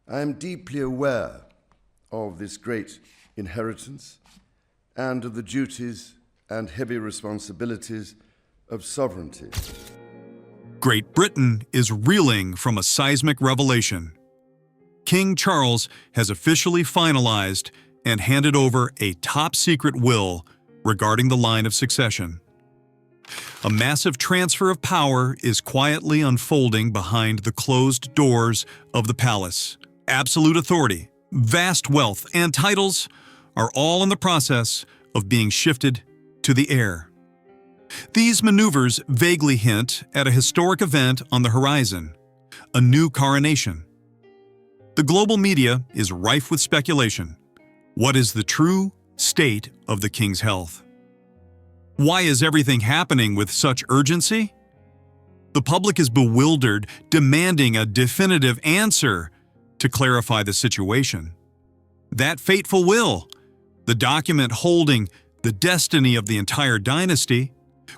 I am deeply aware of this great inheritance and of the duties and heavy responsibilities of sovereignty. Great Britain is reeling from a seismic revelation. King Charles has officially finalized and handed over a top-secret will regarding the line of succession. A massive transfer of power is quietly unfolding behind the closed doors of the palace. Absolute authority, vast wealth, and titles are all in the process of being shifted to the heir. These maneuvers vaguely hint at a historic event on the horizon, a new coronation. The global media is rife with speculation. What is the true state of the king's health? Why is everything happening with such urgency? The public is bewildered, demanding a definitive answer to clarify the situation. That fateful will, the document holding the destiny of the entire dynasty,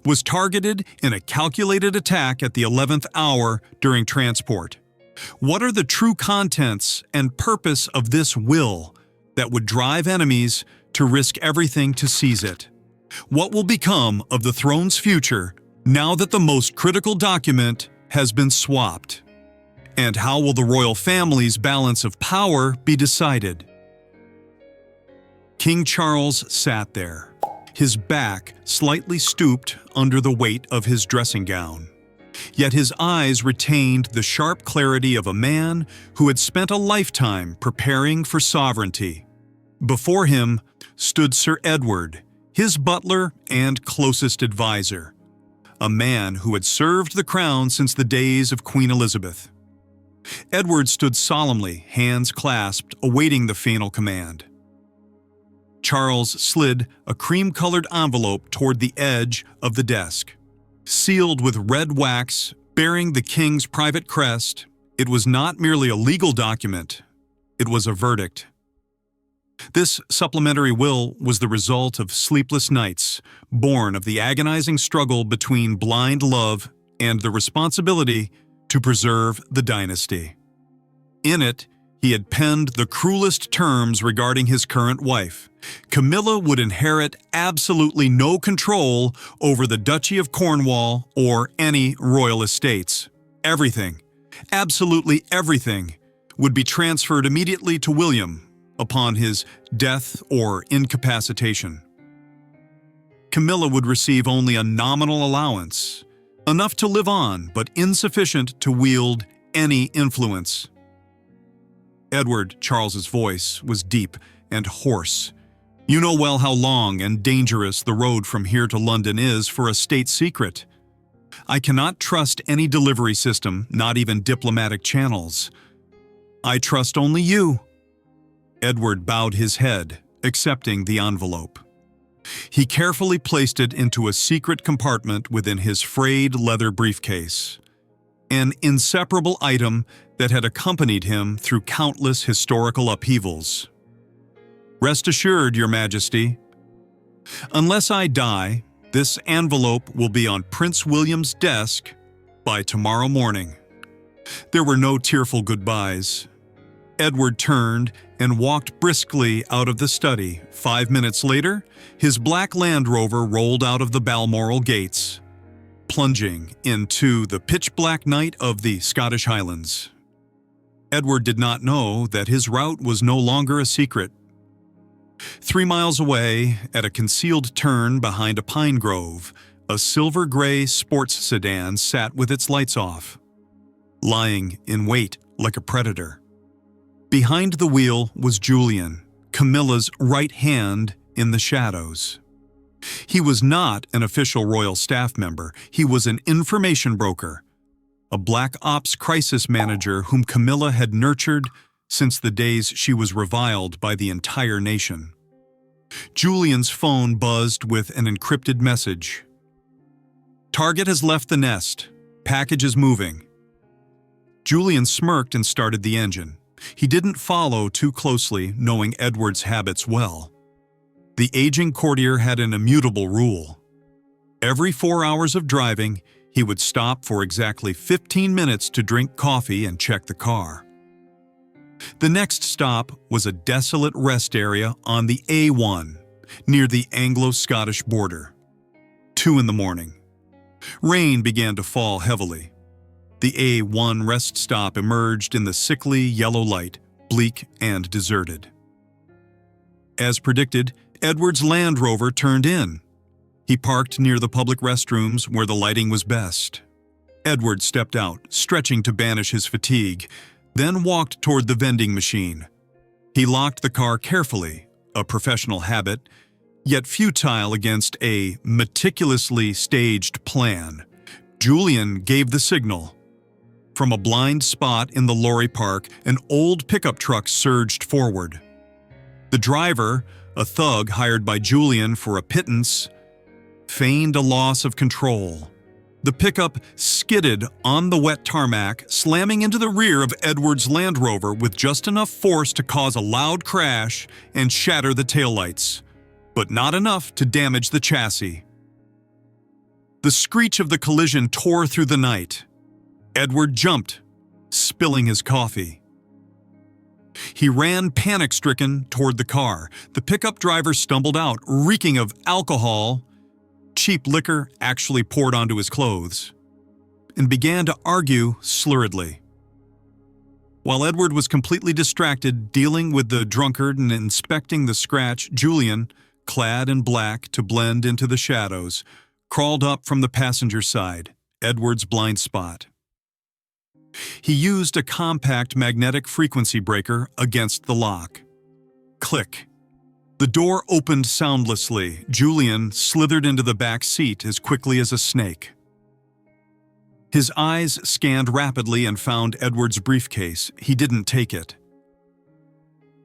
was targeted in a calculated attack at the 11th hour during transport. What are the true contents and purpose of this will that would drive enemies to risk everything to seize it? What will become of the throne's future now that the most critical document has been swapped? And how will the royal family's balance of power be decided? King Charles sat there, his back slightly stooped under the weight of his dressing gown. Yet his eyes retained the sharp clarity of a man who had spent a lifetime preparing for sovereignty. Before him stood Sir Edward, his butler and closest advisor, a man who had served the crown since the days of Queen Elizabeth. Edward stood solemnly, hands clasped, awaiting the final command. Charles slid a cream-colored envelope toward the edge of the desk. Sealed with red wax, bearing the king's private crest, it was not merely a legal document, it was a verdict. This supplementary will was the result of sleepless nights, born of the agonizing struggle between blind love and the responsibility to preserve the dynasty. In it, he had penned the cruelest terms regarding his current wife. Camilla would inherit absolutely no control over the Duchy of Cornwall or any royal estates. Everything, absolutely everything, would be transferred immediately to William upon his death or incapacitation. Camilla would receive only a nominal allowance, enough to live on but insufficient to wield any influence. Edward Charles's voice was deep and hoarse. You know well how long and dangerous the road from here to London is for a state secret. I cannot trust any delivery system, not even diplomatic channels. I trust only you. Edward bowed his head, accepting the envelope. He carefully placed it into a secret compartment within his frayed leather briefcase, an inseparable item that had accompanied him through countless historical upheavals. Rest assured, Your Majesty, unless I die, this envelope will be on Prince William's desk by tomorrow morning. There were no tearful goodbyes. Edward turned and walked briskly out of the study. 5 minutes later, his black Land Rover rolled out of the Balmoral gates, plunging into the pitch-black night of the Scottish Highlands. Edward did not know that his route was no longer a secret. 3 miles away, at a concealed turn behind a pine grove, a silver-gray sports sedan sat with its lights off, lying in wait like a predator. Behind the wheel was Julian, Camilla's right hand in the shadows. He was not an official royal staff member. He was an information broker, a black ops crisis manager whom Camilla had nurtured since the days she was reviled by the entire nation. Julian's phone buzzed with an encrypted message. Target has left the nest. Package is moving. Julian smirked and started the engine. He didn't follow too closely, knowing Edward's habits well. The aging courtier had an immutable rule. Every 4 hours of driving, he would stop for exactly 15 minutes to drink coffee and check the car. The next stop was a desolate rest area on the A1, near the Anglo-Scottish border. 2 in the morning. Rain began to fall heavily. The A1 rest stop emerged in the sickly yellow light, bleak and deserted. As predicted, Edward's Land Rover turned in. He parked near the public restrooms where the lighting was best. Edward stepped out, stretching to banish his fatigue, then walked toward the vending machine. He locked the car carefully, a professional habit, yet futile against a meticulously staged plan. Julian gave the signal. From a blind spot in the lorry park, an old pickup truck surged forward. The driver, a thug hired by Julian for a pittance, feigned a loss of control. The pickup skidded on the wet tarmac, slamming into the rear of Edward's Land Rover with just enough force to cause a loud crash and shatter the taillights, but not enough to damage the chassis. The screech of the collision tore through the night. Edward jumped, spilling his coffee. He ran panic-stricken toward the car. The pickup driver stumbled out, reeking of alcohol, cheap liquor actually poured onto his clothes, and began to argue slurredly. While Edward was completely distracted dealing with the drunkard and inspecting the scratch, Julian, clad in black to blend into the shadows, crawled up from the passenger side, Edward's blind spot. He used a compact magnetic frequency breaker against the lock. Click. The door opened soundlessly. Julian slithered into the back seat as quickly as a snake. His eyes scanned rapidly and found Edward's briefcase. He didn't take it.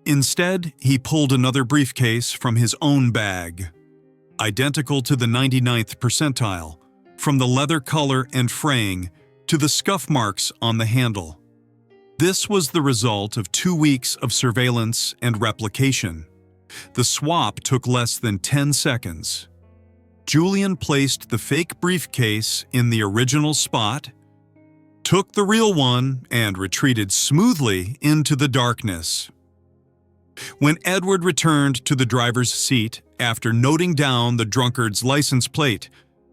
Instead, he pulled another briefcase from his own bag, identical to the 99th percentile, from the leather color and fraying to the scuff marks on the handle. This was the result of 2 weeks of surveillance and replication. The swap took less than 10 seconds. Julian placed the fake briefcase in the original spot, took the real one, and retreated smoothly into the darkness. When Edward returned to the driver's seat after noting down the drunkard's license plate,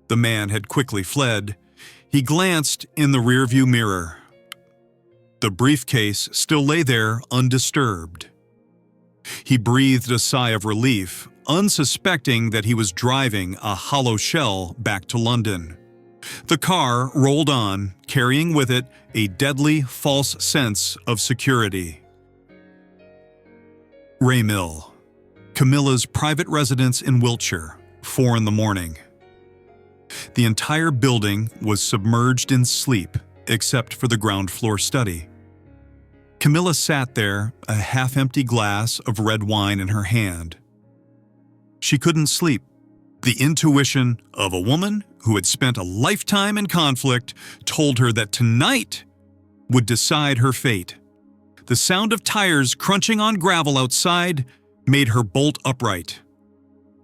the man had quickly fled. He glanced in the rearview mirror. The briefcase still lay there undisturbed. He breathed a sigh of relief, unsuspecting that he was driving a hollow shell back to London. The car rolled on, carrying with it a deadly false sense of security. Ray Mill, Camilla's private residence in Wiltshire, 4 in the morning. The entire building was submerged in sleep, except for the ground floor study. Camilla sat there, a half-empty glass of red wine in her hand. She couldn't sleep. The intuition of a woman who had spent a lifetime in conflict told her that tonight would decide her fate. The sound of tires crunching on gravel outside made her bolt upright.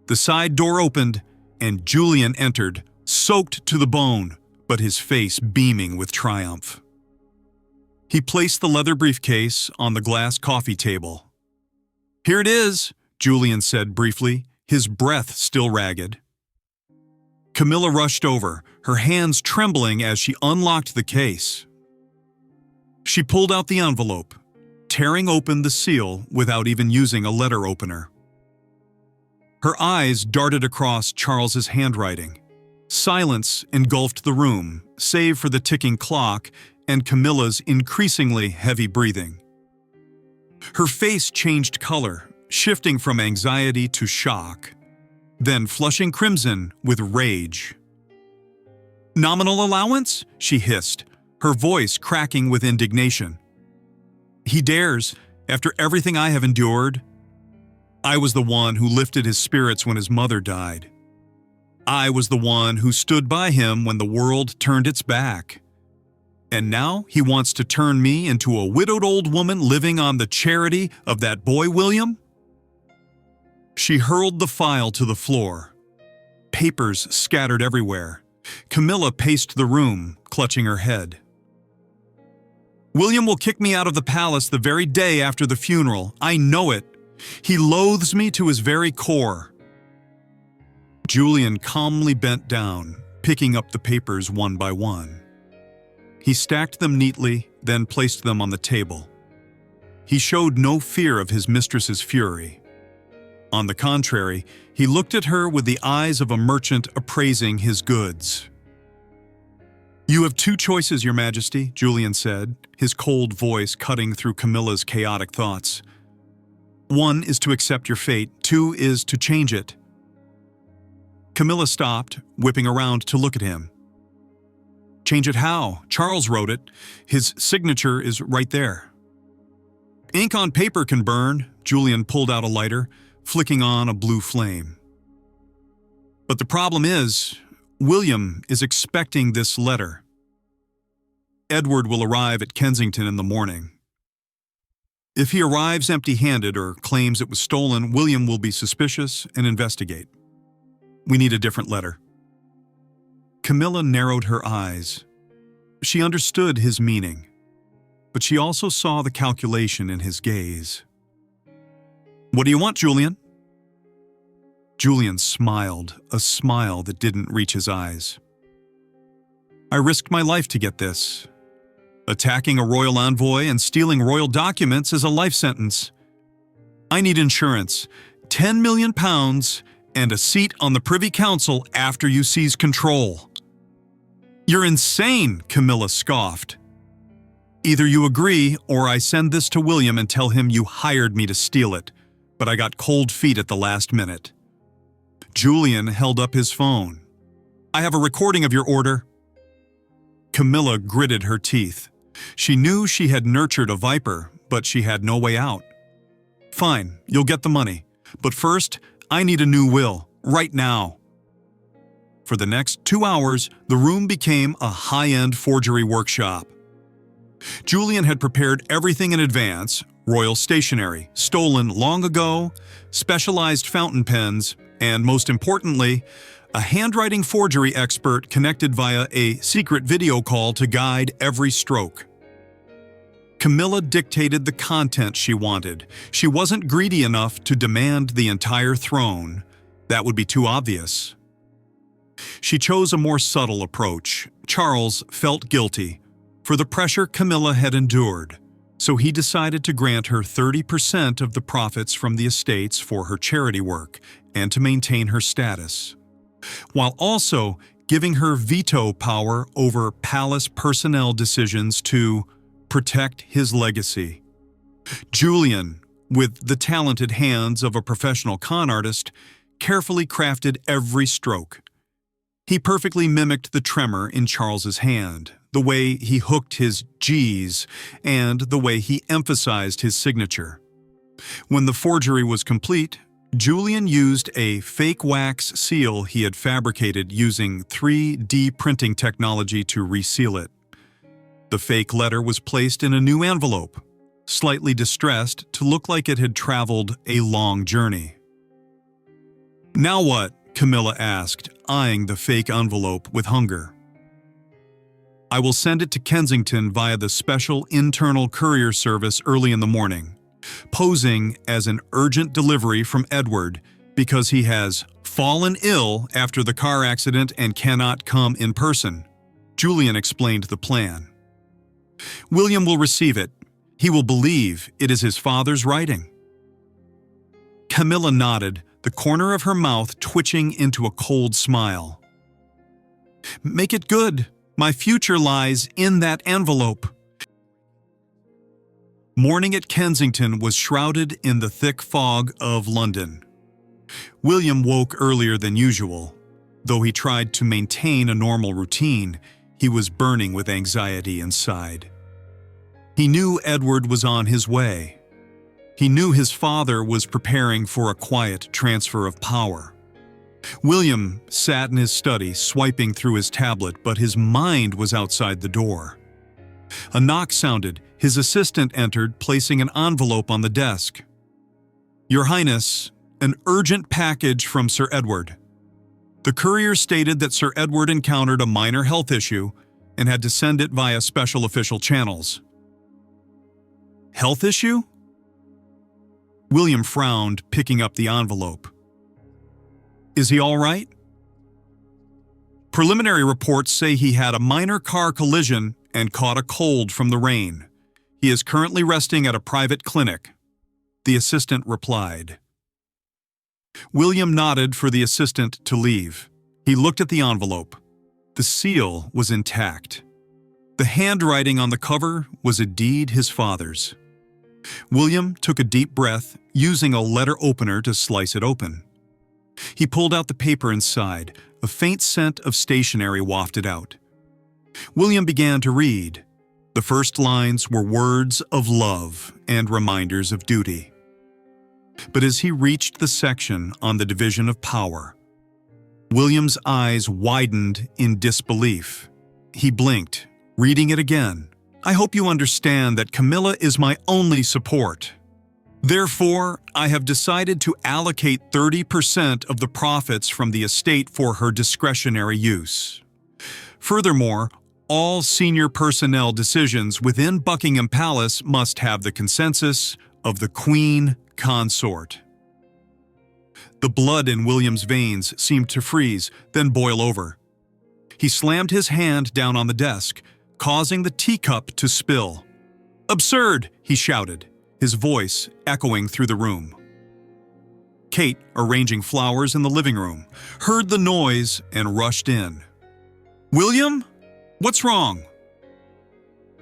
The side door opened, and Julian entered, soaked to the bone, but his face beaming with triumph. He placed the leather briefcase on the glass coffee table. "Here it is," Julian said briefly, his breath still ragged. Camilla rushed over, her hands trembling as she unlocked the case. She pulled out the envelope, tearing open the seal without even using a letter opener. Her eyes darted across Charles's handwriting. Silence engulfed the room, save for the ticking clock and Camilla's increasingly heavy breathing. Her face changed color, shifting from anxiety to shock, then flushing crimson with rage. "Nominal allowance?" she hissed, her voice cracking with indignation. "He dares, after everything I have endured. I was the one who lifted his spirits when his mother died. I was the one who stood by him when the world turned its back. And now he wants to turn me into a widowed old woman living on the charity of that boy William?" She hurled the file to the floor. Papers scattered everywhere. Camilla paced the room, clutching her head. William will kick me out of the palace the very day after the funeral. I know it. He loathes me to his very core." Julian calmly bent down, picking up the papers one by one. He stacked them neatly, then placed them on the table. He showed no fear of his mistress's fury. On the contrary, he looked at her with the eyes of a merchant appraising his goods. "You have two choices, Your Majesty," Julian said, his cold voice cutting through Camilla's chaotic thoughts. "One is to accept your fate, two is to change it." Camilla stopped, whipping around to look at him. "Change it how? Charles wrote it. His signature is right there." "Ink on paper can burn." Julian pulled out a lighter, flicking on a blue flame. "But the problem is, William is expecting this letter. Edward will arrive at Kensington in the morning. If he arrives empty-handed or claims it was stolen, William will be suspicious and investigate. We need a different letter." Camilla narrowed her eyes. She understood his meaning, but she also saw the calculation in his gaze. "What do you want, Julian?" Julian smiled, a smile that didn't reach his eyes. "I risked my life to get this. Attacking a royal envoy and stealing royal documents is a life sentence. I need insurance, £10 million, and a seat on the Privy Council after you seize control." "You're insane," Camilla scoffed. "Either you agree or I send this to William and tell him you hired me to steal it, but I got cold feet at the last minute." Julian held up his phone. "I have a recording of your order." Camilla gritted her teeth. She knew she had nurtured a viper, but she had no way out. "Fine, you'll get the money. But first, I need a new will, right now." For the next 2 hours, the room became a high-end forgery workshop. Julian had prepared everything in advance: royal stationery, stolen long ago, specialized fountain pens, and most importantly, a handwriting forgery expert connected via a secret video call to guide every stroke. Camilla dictated the content she wanted. She wasn't greedy enough to demand the entire throne. That would be too obvious. She chose a more subtle approach. Charles felt guilty for the pressure Camilla had endured, so he decided to grant her 30% of the profits from the estates for her charity work and to maintain her status, while also giving her veto power over palace personnel decisions to protect his legacy. Julian, with the talented hands of a professional con artist, carefully crafted every stroke. He perfectly mimicked the tremor in Charles's hand, the way he hooked his G's, and the way he emphasized his signature. When the forgery was complete, Julian used a fake wax seal he had fabricated using 3D printing technology to reseal it. The fake letter was placed in a new envelope, slightly distressed to look like it had traveled a long journey. "Now what?" Camilla asked, eyeing the fake envelope with hunger. "I will send it to Kensington via the special internal courier service early in the morning, posing as an urgent delivery from Edward because he has fallen ill after the car accident and cannot come in person." Julian explained the plan. "William will receive it. He will believe it is his father's writing." Camilla nodded, the corner of her mouth twitching into a cold smile. "Make it good. My future lies in that envelope." Morning at Kensington was shrouded in the thick fog of London. William woke earlier than usual. Though he tried to maintain a normal routine, he was burning with anxiety inside. He knew Edward was on his way. He knew his father was preparing for a quiet transfer of power. William sat in his study, swiping through his tablet, but his mind was outside the door. A knock sounded. His assistant entered, placing an envelope on the desk. "Your Highness, an urgent package from Sir Edward." The courier stated that Sir Edward encountered a minor health issue and had to send it via special official channels. Health issue? William frowned, picking up the envelope. Is he all right? Preliminary reports say he had a minor car collision and caught a cold from the rain. He is currently resting at a private clinic. The assistant replied. William nodded for the assistant to leave. He looked at the envelope. The seal was intact. The handwriting on the cover was a deed his father's. William took a deep breath, using a letter opener to slice it open. He pulled out the paper inside. A faint scent of stationery wafted out. William began to read. The first lines were words of love and reminders of duty. But as he reached the section on the division of power, William's eyes widened in disbelief. He blinked, reading it again. I hope you understand that Camilla is my only support. Therefore, I have decided to allocate 30% of the profits from the estate for her discretionary use. Furthermore, all senior personnel decisions within Buckingham Palace must have the consensus of the Queen Consort. The blood in William's veins seemed to freeze, then boil over. He slammed his hand down on the desk, causing the teacup to spill. "Absurd!" he shouted, his voice echoing through the room. Kate, arranging flowers in the living room, heard the noise and rushed in. "William? What's wrong?"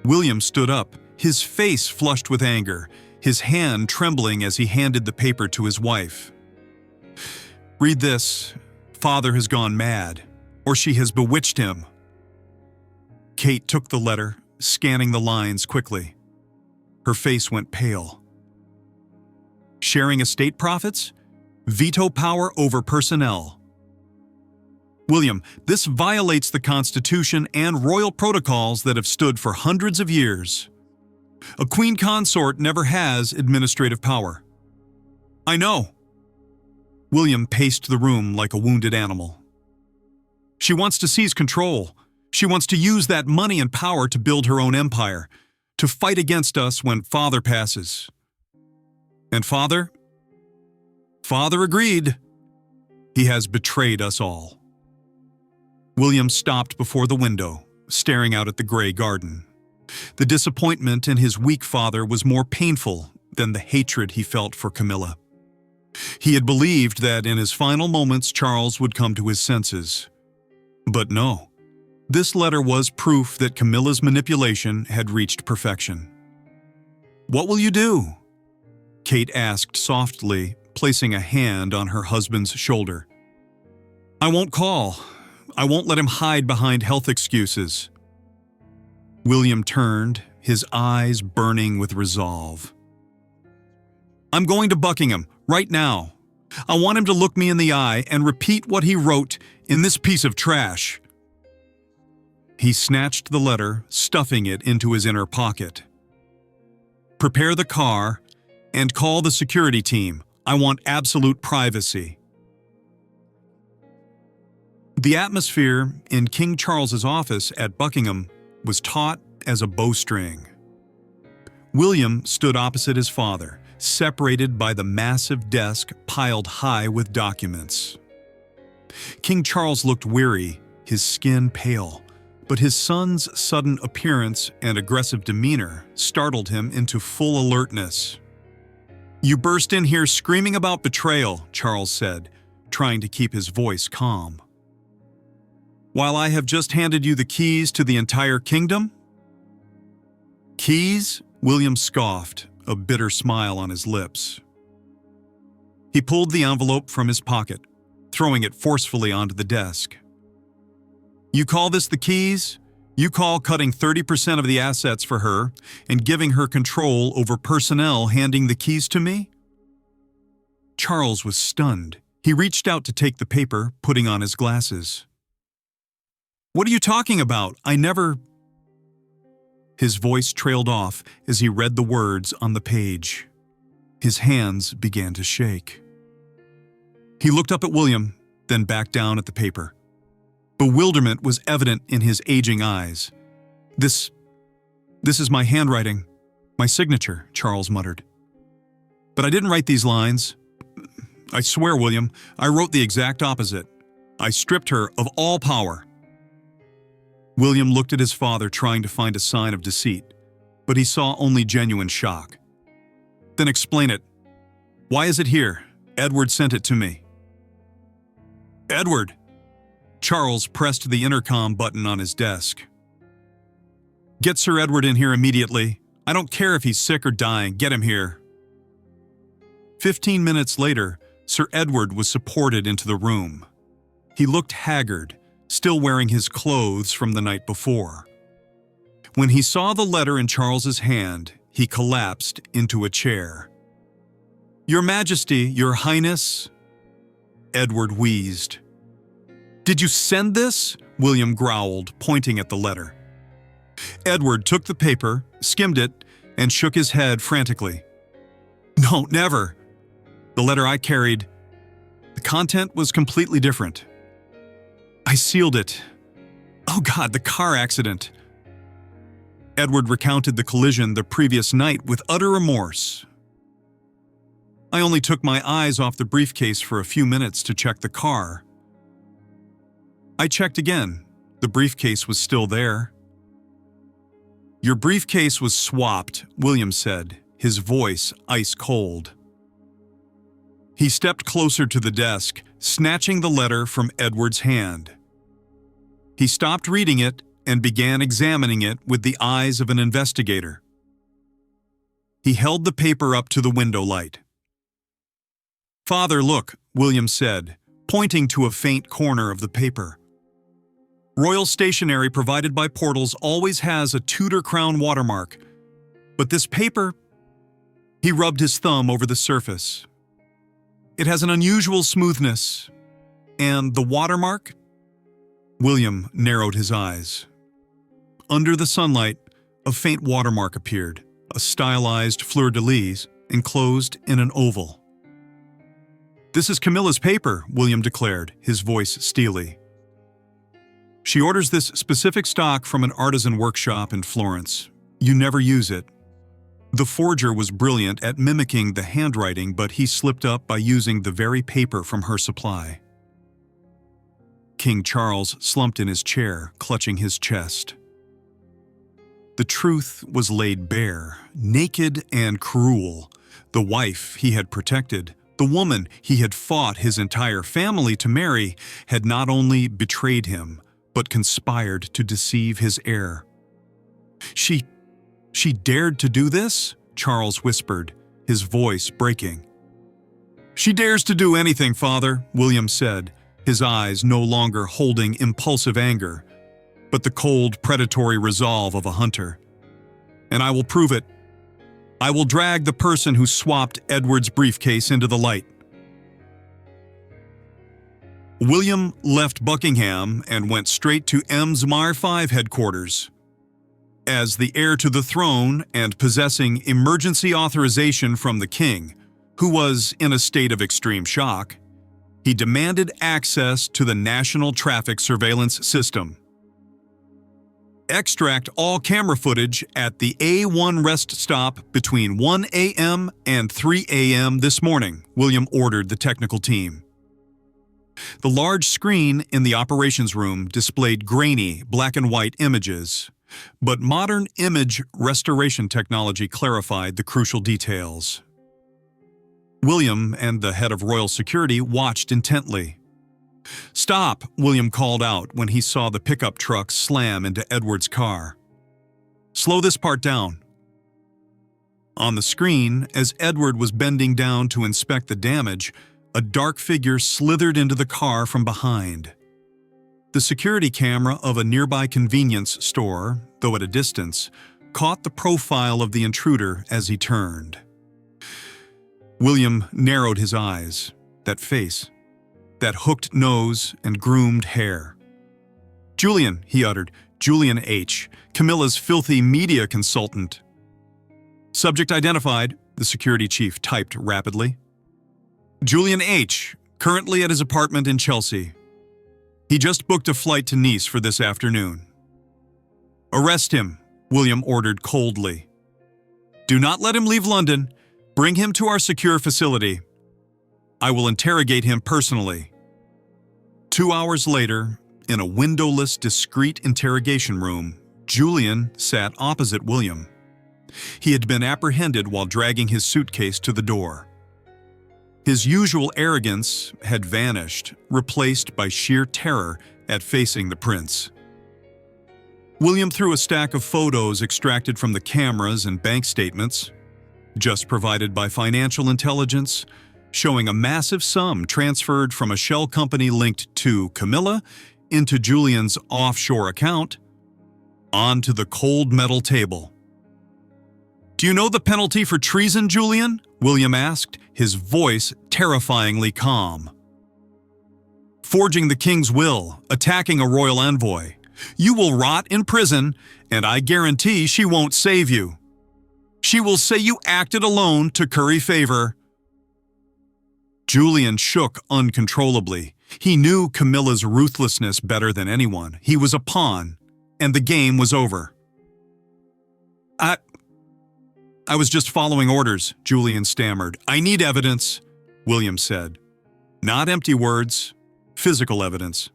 William stood up, his face flushed with anger, his hand trembling as he handed the paper to his wife. "Read this. Father has gone mad, or she has bewitched him." Kate took the letter, scanning the lines quickly. Her face went pale. Sharing estate profits? Veto power over personnel. William, this violates the Constitution and royal protocols that have stood for hundreds of years. A queen consort never has administrative power. I know. William paced the room like a wounded animal. She wants to seize control. She wants to use that money and power to build her own empire, to fight against us when Father passes. And Father? Father agreed. He has betrayed us all. William stopped before the window, staring out at the gray garden. The disappointment in his weak father was more painful than the hatred he felt for Camilla. He had believed that in his final moments Charles would come to his senses. But no. This letter was proof that Camilla's manipulation had reached perfection. "What will you do?" Kate asked softly, placing a hand on her husband's shoulder. "I won't call. I won't let him hide behind health excuses." William turned, his eyes burning with resolve. "I'm going to Buckingham, right now. I want him to look me in the eye and repeat what he wrote in this piece of trash." He snatched the letter, stuffing it into his inner pocket. "Prepare the car and call the security team. I want absolute privacy." The atmosphere in King Charles's office at Buckingham was taut as a bowstring. William stood opposite his father, separated by the massive desk piled high with documents. King Charles looked weary, his skin pale, but his son's sudden appearance and aggressive demeanor startled him into full alertness. "You burst in here screaming about betrayal," Charles said, trying to keep his voice calm. "While I have just handed you the keys to the entire kingdom?" "Keys?" William scoffed, a bitter smile on his lips. He pulled the envelope from his pocket, throwing it forcefully onto the desk. "You call this the keys? You call cutting 30% of the assets for her and giving her control over personnel handing the keys to me?" Charles was stunned. He reached out to take the paper, putting on his glasses. "What are you talking about? I never—" His voice trailed off as he read the words on the page. His hands began to shake. He looked up at William, then back down at the paper. Bewilderment was evident in his aging eyes. This is my handwriting," My signature, Charles muttered. But I didn't write these lines. I swear, William, I wrote the exact opposite. I stripped her of all power. William looked at his father, trying to find a sign of deceit, but he saw only genuine shock. Then explain it. Why is it here? Edward sent it to me. Edward! Charles pressed the intercom button on his desk. Get Sir Edward in here immediately. I don't care if he's sick or dying. Get him here. 15 minutes later, Sir Edward was supported into the room. He looked haggard, still wearing his clothes from the night before. When he saw the letter in Charles's hand, he collapsed into a chair. Your Majesty, Your Highness, Edward wheezed. Did you send this? William growled, pointing at the letter. Edward took the paper, skimmed it, and shook his head frantically. No, never. The letter I carried, the content was completely different. I sealed it. Oh God, the car accident. Edward recounted the collision the previous night with utter remorse. I only took my eyes off the briefcase for a few minutes to check the car. I checked again. The briefcase was still there. Your briefcase was swapped, William said, his voice ice cold. He stepped closer to the desk, snatching the letter from Edward's hand. He stopped reading it and began examining it with the eyes of an investigator. He held the paper up to the window light. Father, look, William said, pointing to a faint corner of the paper. Royal stationery provided by Portals always has a Tudor crown watermark, but this paper, he rubbed his thumb over the surface. It has an unusual smoothness, and the watermark? William narrowed his eyes. Under the sunlight, a faint watermark appeared, a stylized fleur-de-lis enclosed in an oval. This is Camilla's paper, William declared, his voice steely. She orders this specific stock from an artisan workshop in Florence. You never use it. The forger was brilliant at mimicking the handwriting, but he slipped up by using the very paper from her supply. King Charles slumped in his chair, clutching his chest. The truth was laid bare, naked and cruel. The wife he had protected, the woman he had fought his entire family to marry, had not only betrayed him, but conspired to deceive his heir. She dared to do this? Charles whispered, his voice breaking. She dares to do anything, Father, William said, his eyes no longer holding impulsive anger, but the cold, predatory resolve of a hunter. And I will prove it. I will drag the person who swapped Edward's briefcase into the light. William left Buckingham and went straight to Mar5 headquarters. As the heir to the throne and possessing emergency authorization from the king, who was in a state of extreme shock, he demanded access to the National Traffic Surveillance System. Extract all camera footage at the A1 rest stop between 1 a.m. and 3 a.m. this morning, William ordered the technical team. The large screen in the operations room displayed grainy, black and white images, but modern image restoration technology clarified the crucial details. William and the head of Royal Security watched intently. Stop, William called out when he saw the pickup truck slam into Edward's car. Slow this part down. On the screen, as Edward was bending down to inspect the damage, a dark figure slithered into the car from behind. The security camera of a nearby convenience store, though at a distance, caught the profile of the intruder as he turned. William narrowed his eyes. That face, that hooked nose and groomed hair. Julian, he uttered. Julian H., Camilla's filthy media consultant. Subject identified, the security chief typed rapidly. Julian H., currently at his apartment in Chelsea. He just booked a flight to Nice for this afternoon. Arrest him, William ordered coldly. Do not let him leave London. Bring him to our secure facility. I will interrogate him personally." 2 hours later, in a windowless, discreet interrogation room, Julian sat opposite William. He had been apprehended while dragging his suitcase to the door. His usual arrogance had vanished, replaced by sheer terror at facing the prince. William threw a stack of photos extracted from the cameras and bank statements, just provided by financial intelligence, showing a massive sum transferred from a shell company linked to Camilla into Julian's offshore account, onto the cold metal table. "Do you know the penalty for treason, Julian?" William asked, his voice terrifyingly calm. "Forging the king's will, attacking a royal envoy. You will rot in prison, and I guarantee she won't save you. She will say you acted alone to curry favor." Julian shook uncontrollably. He knew Camilla's ruthlessness better than anyone. He was a pawn, and the game was over. I was just following orders," Julian stammered. "I need evidence," William said. "Not empty words, physical evidence."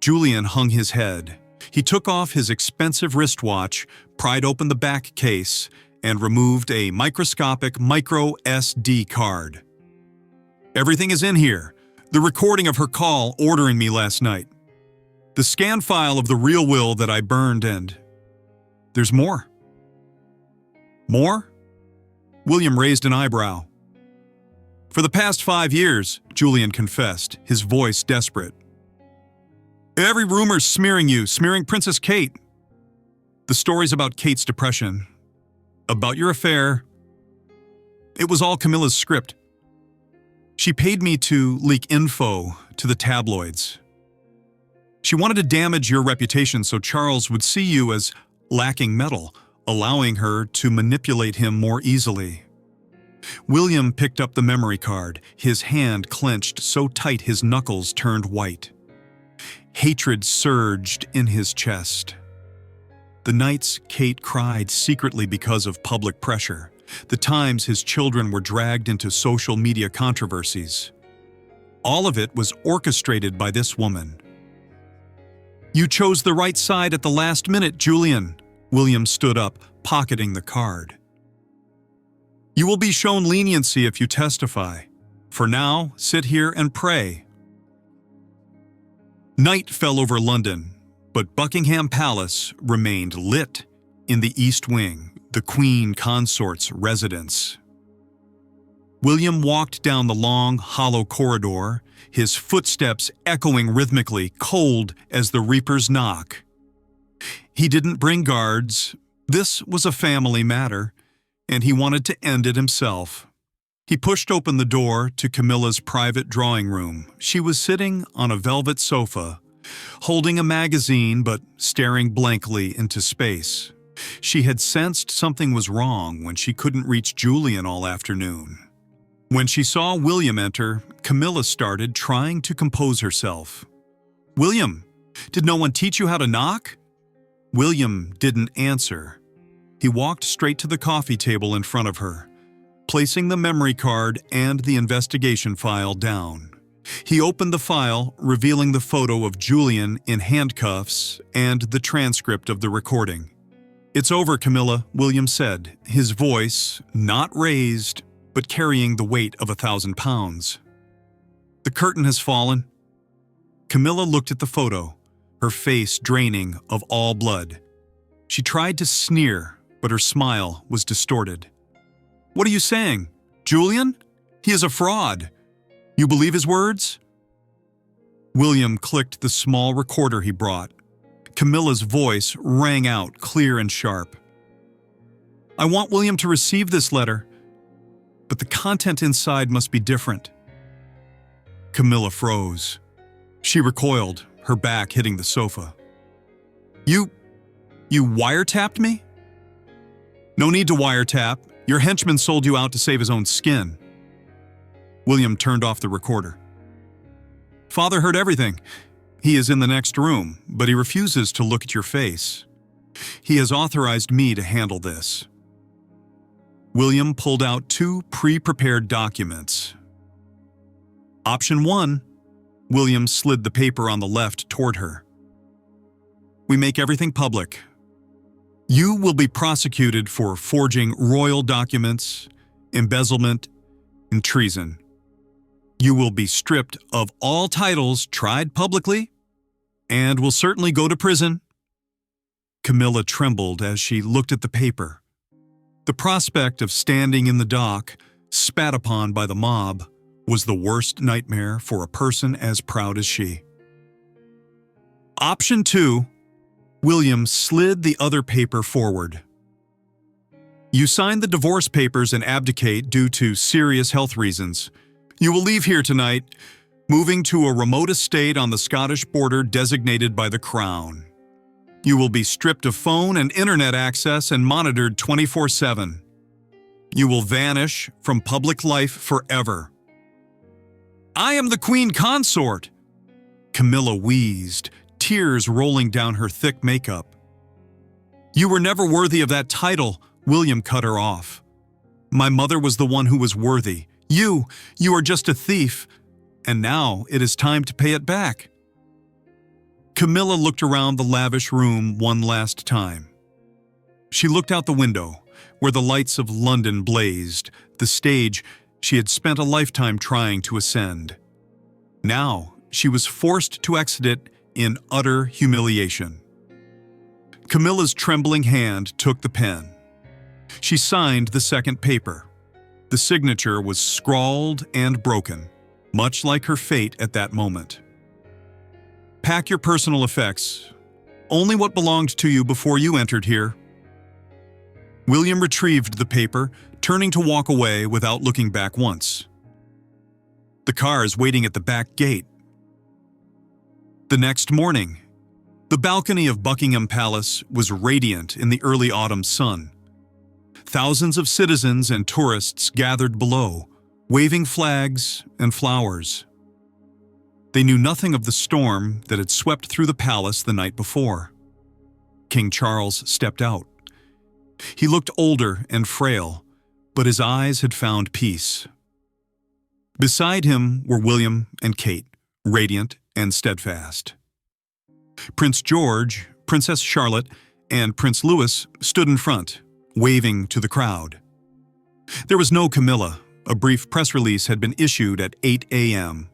Julian hung his head. He took off his expensive wristwatch, pried open the back case, and removed a microscopic micro SD card. "Everything is in here. The recording of her call ordering me last night. The scan file of the real will that I burned, and there's more." "More?" William raised an eyebrow. "For the past 5 years," Julian confessed, his voice desperate. "Every rumor's smearing you, smearing Princess Kate. The stories about Kate's depression, about your affair. It was all Camilla's script. She paid me to leak info to the tabloids. She wanted to damage your reputation so Charles would see you as lacking mettle, allowing her to manipulate him more easily." William picked up the memory card, his hand clenched so tight his knuckles turned white. Hatred surged in his chest. The nights Kate cried secretly because of public pressure, the times his children were dragged into social media controversies. All of it was orchestrated by this woman. "You chose the right side at the last minute, Julian." William stood up, pocketing the card. "You will be shown leniency if you testify. For now, sit here and pray." Night fell over London, but Buckingham Palace remained lit in the East Wing, the Queen Consort's residence. William walked down the long, hollow corridor, his footsteps echoing rhythmically, cold as the reaper's knock. He didn't bring guards. This was a family matter, and he wanted to end it himself. He pushed open the door to Camilla's private drawing room. She was sitting on a velvet sofa, holding a magazine but staring blankly into space. She had sensed something was wrong when she couldn't reach Julian all afternoon. When she saw William enter, Camilla started trying to compose herself. "William, did no one teach you how to knock?" William didn't answer. He walked straight to the coffee table in front of her, placing the memory card and the investigation file down. He opened the file, revealing the photo of Julian in handcuffs and the transcript of the recording. "It's over, Camilla," William said, his voice not raised, but carrying the weight of 1,000 pounds. "The curtain has fallen." Camilla looked at the photo, her face draining of all blood. She tried to sneer, but her smile was distorted. "What are you saying? Julian? He is a fraud. You believe his words?" William clicked the small recorder he brought. Camilla's voice rang out clear and sharp. "I want William to receive this letter, but the content inside must be different." Camilla froze. She recoiled, her back hitting the sofa. You wiretapped me?" "No need to wiretap. Your henchman sold you out to save his own skin." William turned off the recorder. "Father heard everything. He is in the next room, but he refuses to look at your face. He has authorized me to handle this." William pulled out 2 pre-prepared documents. Option 1, William slid the paper on the left toward her. We make everything public. You will be prosecuted for forging royal documents, embezzlement, and treason. You will be stripped of all titles, tried publicly, and will certainly go to prison. Camilla trembled as she looked at the paper. The prospect of standing in the dock, spat upon by the mob, was the worst nightmare for a person as proud as she. Option 2, William slid the other paper forward. You sign the divorce papers and abdicate due to serious health reasons. You will leave here tonight, moving to a remote estate on the Scottish border designated by the Crown. You will be stripped of phone and internet access and monitored 24/7. You will vanish from public life forever. I am the Queen Consort! Camilla wheezed, tears rolling down her thick makeup. You were never worthy of that title, William cut her off. My mother was the one who was worthy. You are just a thief, and now it is time to pay it back. Camilla looked around the lavish room one last time. She looked out the window, where the lights of London blazed, the stage she had spent a lifetime trying to ascend. Now she was forced to exit it in utter humiliation. Camilla's trembling hand took the pen. She signed the second paper. The signature was scrawled and broken, much like her fate at that moment. Pack your personal effects, only what belonged to you before you entered here. William retrieved the paper, turning to walk away without looking back once. The car is waiting at the back gate. The next morning, the balcony of Buckingham Palace was radiant in the early autumn sun. Thousands of citizens and tourists gathered below, waving flags and flowers. They knew nothing of the storm that had swept through the palace the night before. King Charles stepped out. He looked older and frail, but his eyes had found peace. Beside him were William and Kate, radiant and steadfast. Prince George, Princess Charlotte, and Prince Louis stood in front, waving to the crowd. There was no Camilla. A brief press release had been issued at 8 a.m.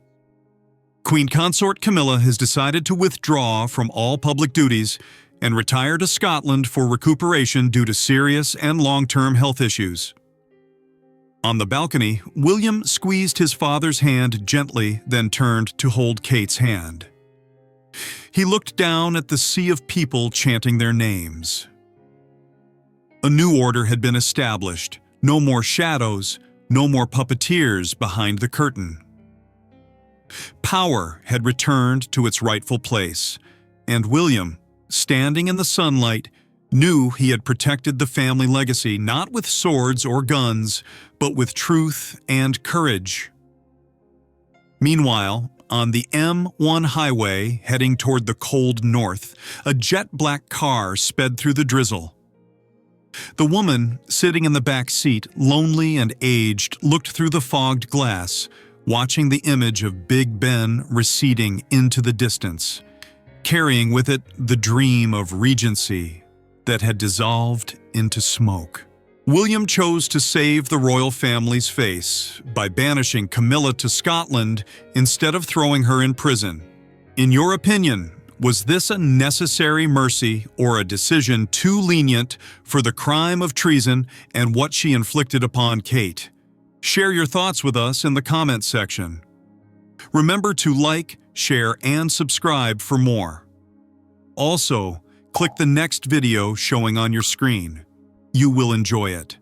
Queen Consort Camilla has decided to withdraw from all public duties and retire to Scotland for recuperation due to serious and long-term health issues. On the balcony, William squeezed his father's hand gently, then turned to hold Kate's hand. He looked down at the sea of people chanting their names. A new order had been established. No more shadows, no more puppeteers behind the curtain. Power had returned to its rightful place, and William, standing in the sunlight, knew he had protected the family legacy not with swords or guns, but with truth and courage. Meanwhile, on the M1 highway heading toward the cold north, a jet-black car sped through the drizzle. The woman, sitting in the back seat, lonely and aged, looked through the fogged glass, watching the image of Big Ben receding into the distance, carrying with it the dream of regency that had dissolved into smoke. William chose to save the royal family's face by banishing Camilla to Scotland instead of throwing her in prison. In your opinion, was this a necessary mercy or a decision too lenient for the crime of treason and what she inflicted upon Kate? Share your thoughts with us in the comments section. Remember to like, share, and subscribe for more. Also, click the next video showing on your screen. You will enjoy it.